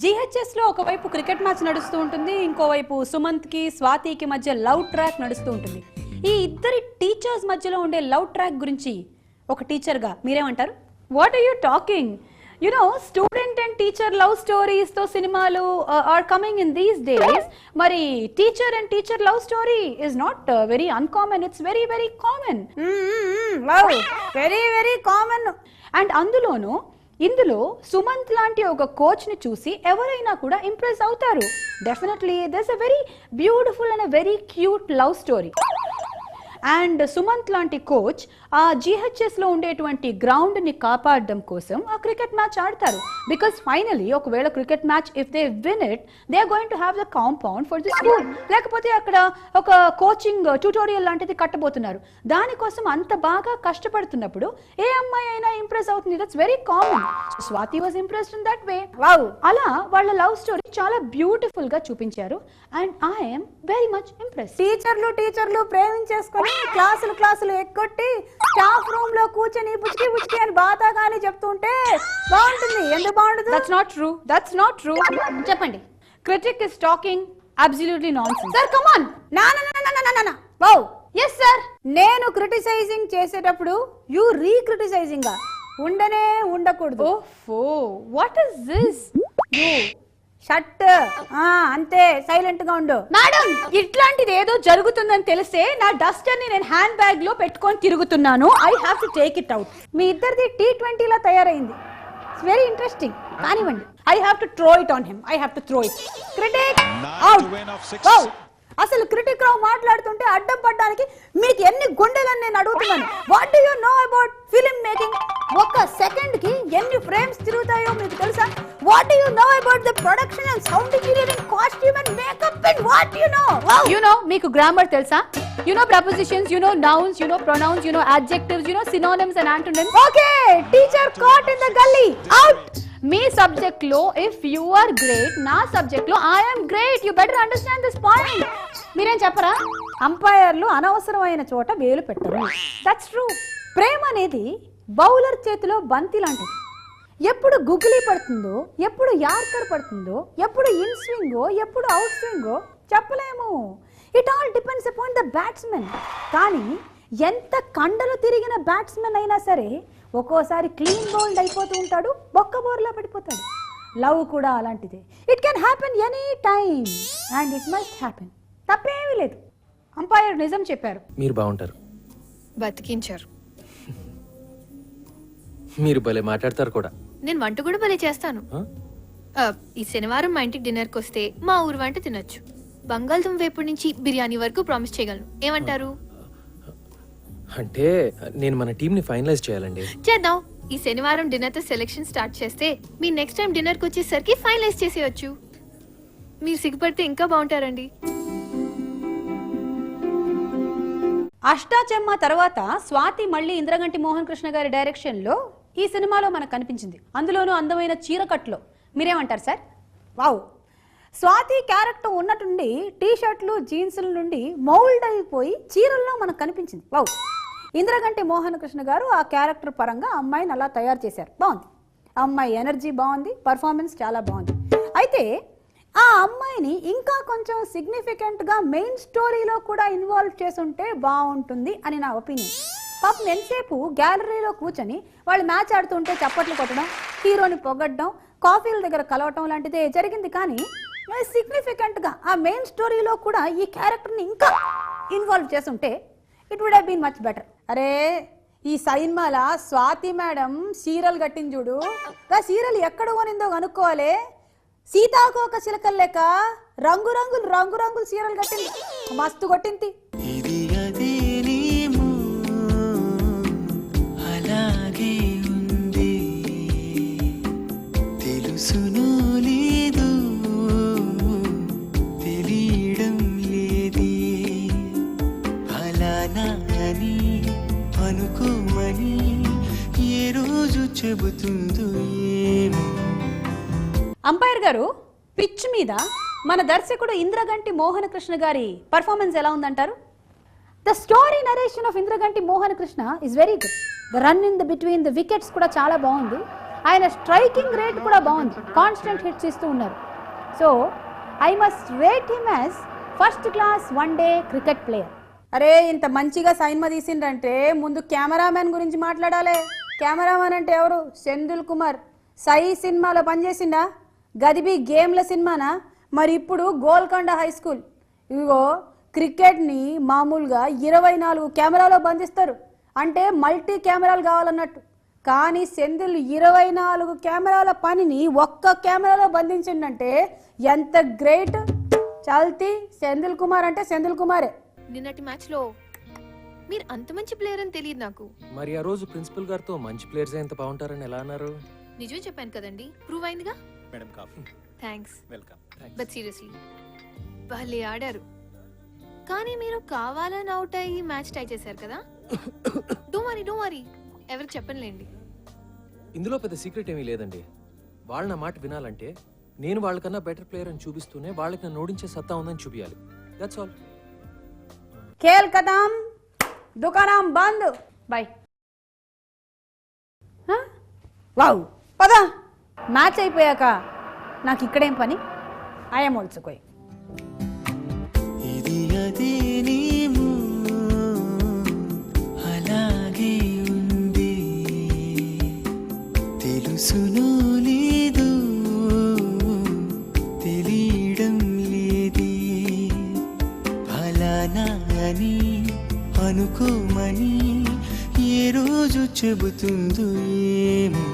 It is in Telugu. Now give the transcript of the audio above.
GHS లో ఒకవైపు క్రికెట్ మ్యాచ్ నడుస్తూ ఉంటుంది, ఇంకోవైపు సుమంత్ కి స్వాతికి మధ్య లవ్ ట్రాక్ నడుస్తూ ఉంటుంది. ఈ ఇద్దరి టీచర్స్ మధ్యలో ఉండే లవ్ ట్రాక్ గురించి ఒక టీచర్ గా మీరేమంటారు? What are you talking? You know, student and teacher love stories to cinemalu are coming in these days. Mari teacher and teacher love story is not very uncommon. It's very, very common. Wow, very, very common. And ఇందులో సుమంత్ లాంటి ఒక కోచ్ ని చూసి ఎవరైనా కూడా ఇంప్రెస్ అవుతారు. Definitely there's a very beautiful and a very cute love story. And Sumanth లాంటి కోచ్ ఆ GHS లో ఉండేటువంటి గ్రౌండ్ ని కాపాడడం కోసం ఆ క్రికెట్ మ్యాచ్ ఆడతారు. బికాస్ ఫైనలీ ఒకవేళ cricket match if they win it they are going to have the compound for the school. లేకపోతే అక్కడ ఒక కోచింగ్ ట్యూటోరియల్ లాంటిది కట్టబోతున్నారు. దానికోసం అంత బాగా కష్టపడుతున్నప్పుడు ఏ అమ్మాయి అయినా ఇంప్రెస్ అవుతుంది. That's very common. Swathi was impressed in that way. Wow, అలా వాళ్ళ లవ్ స్టోరీ చాలా బ్యూటిఫుల్ గా చూపించారు. And I'm very much impress. టీచర్లు ప్రేమించేసుకొని క్లాసులు ఎక్కొట్టి స్టాఫ్ రూమ్ లో కూర్చొని పుచ్చుకి అని బాతాగాని చెప్తుంటే బాగుంటుంది. ఎందుకు బాగుంటుంది? That's not true. చెప్పండి. Critic is talking absolutely nonsense. Sir come on. నా వావ్. yes sir. నేను క్రిటిసైజింగ్ చేసేటప్పుడు యు రీక్రిటిసైజింగ్ ఉండకూడదు. ఓహో, what is this? You shut. అంతే, సైలెంట్ గా ఉండు. మేడం, ఇట్లాంటిది ఏదో జరుగుతుందని తెలిస్తే నా డస్టర్ ని నేను హ్యాండ్ బ్యాగ్ లో పెట్టుకొని తిరుగుతున్నాను. I have to take it out. మీ ఇద్దరిది T20 లా తయారైంది. It's very interesting. కానివ్వండి. I have to throw it on him. I have to throw it. Critic out. అసలు క్రిటిక్ రావు మాట్లాడుతుంటే అడ్డం పడ్డానికి మీకు ఎన్ని గుండెలని నేను అడుగుతున్నాను. What do you know about film making? ఒక సెకండ్ కి ఎన్ని ఫ్రేమ్స్ తిరుగుతాయో మీకు తెలుసా? What do you know about the production and sound engineering and costume and makeup and what do you no? మీకు గ్రామర్ తెలుసా? You know prepositions, you know nouns, you know pronouns, you know adjectives, you know synonyms and antonyms. Okay, teacher caught in the gully. Out. Me subject లో ఇఫ్ యు ఆర్ గ్రేట్, నా సబ్జెక్ట్ లో I am great. You better understand this point. మీరేం చెప్పరా? అంపైర్లు అనవసరమైన చోట వేలు పెట్టరు. That's true. ప్రేమ అనేది బౌలర్ చేతిలో బంతి లాంటిది. ఎప్పుడు గుగ్లీ పడుతుందో, ఎప్పుడు యార్కర్ పడుతుందో, ఎప్పుడు ఇన్ స్వింగో, ఎప్పుడు అవుట్ స్వింగో చెప్పలేము. It all depends upon the batsmen. కానీ ఎంత కండలు తిరిగిన బ్యాట్స్మెన్ అయినా సరే ఒక్కోసారి క్లీన్ బౌల్డ్ అయిపోతూ ఉంటాడు, బొక్క బోర్లా పడిపోతాడు. లవ్ కూడా అలాంటిదే. It can happen any time and it must happen. తప్పేమీ లేదు. అంపైర్ నిజం చెప్పారు. మీరు బాగుంటారు. బతికించారు. మీరు భలే మాట్లాడతారు కూడా. నేను వంట కూడా భలే చేస్తాను. ఈ శనివారం మా ఇంటికి డిన్నర్కి వస్తే మా ఊరు వంట తినొచ్చు. బంగాళదుంప వేపుడు నుంచి బిర్యానీ వరకు ప్రామిస్ చేయగలను. ఏమంటారు? అంటే నేను మన టీం ని ఫైనలైజ్ చేయాలండి. చేద్దాం. ఈ శనివారం డిన్నర్ తో సెలెక్షన్ స్టార్ట్ చేస్తే మీ నెక్స్ట్ టైం డిన్నర్ కి వచ్చేసరికి ఫైనలైజ్ చేసేయచ్చు. మీరు సిగ్గుపడితే ఇంకా బాగుంటారండి. అష్టాచెమ్మ తర్వాత స్వాతి మళ్ళీ ఇంద్రగంటి మోహన్ కృష్ణ గారి డైరెక్షన్ లో ఈ సినిమాలో మనకు కనిపించింది. అందులోనూ అందమైన చీరకట్లో. మీరేమంటారు సార్? వావ్. స్వాతి క్యారెక్టర్ ఉన్నట్టుండి టీషర్ట్లు జీన్సుల నుండి మౌల్డ్ అయిపోయి చీరల్లో మనకు కనిపించింది. వావ్. ఇంద్రగంటి మోహన్ కృష్ణ గారు ఆ క్యారెక్టర్ పరంగా అమ్మాయిని అలా తయారు చేశారు. బాగుంది. అమ్మాయి ఎనర్జీ బాగుంది, పర్ఫార్మెన్స్ చాలా బాగుంది. అయితే ఆ అమ్మాయిని ఇంకా కొంచెం సిగ్నిఫికెంట్గా మెయిన్ స్టోరీలో కూడా ఇన్వాల్వ్ చేసుంటే బాగుంటుంది అని నా ఒపీనియన్. పాపం ఎంతసేపు గ్యాలరీలో కూర్చొని వాళ్ళు మ్యాచ్ ఆడుతుంటే చప్పట్లు కొట్టడం, హీరోని పొగడ్డం, కాఫీల దగ్గర కలవటం లాంటిదే జరిగింది. కానీ సిగ్నిఫికెంట్గా ఆ మెయిన్ స్టోరీలో కూడా ఈ క్యారెక్టర్ని ఇంకా ఇన్వాల్వ్ చేసుంటే it would have been much better. అరే, ఈ సినిమాల స్వాతి మేడం సీరియల్ కట్టింది చూడు. ఆ సీరియల్ ఎక్కడ కొనిందో కనుక్కోవాలి. సీతాకోక చిలకలు లెక్క రంగురంగులు సీరియల్ కట్టింది. మస్తు కొట్టింది. అంపైర్ గారు, పిచ్ మీద మన దర్శకుడు ఇంద్రగంటి మోహన కృష్ణ గారి పర్ఫార్మెన్స్ ఎలా ఉందంటారు? The story narration of Indraganti Mohana Krishna is very good. The run in the between the wickets కూడా చాలా బాగుంది. ఆయన స్ట్రైకింగ్ రేట్ కూడా బాగుంది, కాన్స్టెంట్ హిట్స్ ఇస్తూ ఉన్నారు. So I must rate him as first class one day cricket player. అరే ఇంత మంచిగా సైన్మా తీసిండ్రంటే ముందు కెమెరామెన్ గురించి మాట్లాడాలి. కెమెరామెన్ అంటే ఎవరు? సెంధిల్ కుమార్. సై సినిమాలో పనిచేసిండా? గదిబి గేమ్ల సినిమానా? మరి ఇప్పుడు గోల్కొండ హై స్కూల్. ఇదిగో క్రికెట్ని మామూలుగా 24 కెమెరాలో బంధిస్తారు, అంటే మల్టీ కెమెరాలు కావాలన్నట్టు. కానీ సెంధిల్ 24 కెమెరాల పనిని ఒక్క కెమెరాలో బంధించిండంటే ఎంత గ్రేట్. చల్తీ సెంధిల్ కుమార్ అంటే సెంధిల్ కుమారే. నిన్నటి మ్యాచ్ లో మీరు అంత మంచి ప్లేయర్ అని తెలియదు నాకు. మరి ఆ రోజు ప్రిన్సిపల్ గారితో మంచి ప్లేయర్స్ ఎంత బాగుంటారని ఎలా అన్నారు? నిజమే చెప్పాను కదండి, ప్రూవ్ అయిందిగా. Madam coffee. Thanks. Welcome. But seriously భలే ఆడారు. కానీ మీరు కావాలని అవుట్ అయ్యి మ్యాచ్ టై చేశారు కదా. డోంట్ వరీ ఎవరికి చెప్పనులేండి. ఇందులో పెద్ద సీక్రెట్ ఏమీ లేదండి. వాళ్ళు నా మాట వినాలంటే నేను వాళ్ళకన్నా బెటర్ ప్లేయర్ అని చూపిస్తూనే వాళ్ళకి నన్ను ఓడించే సత్తా ఉందని చూపించాలి. That's all. ఖేల్ ఖతం, దుకాణం బంద్. బాయ్. వావ్, పదా. మ్యాచ్ అయిపోయాక నాకు ఇక్కడేం పని? I'm also going. ఇది అదేనేమో అలాగే ఉంది, తెలుసునో లేదు తెలియడం లేదే, ఫలానా అని అనుకోమని ఏ రోజు చెబుతుందో ఏమో.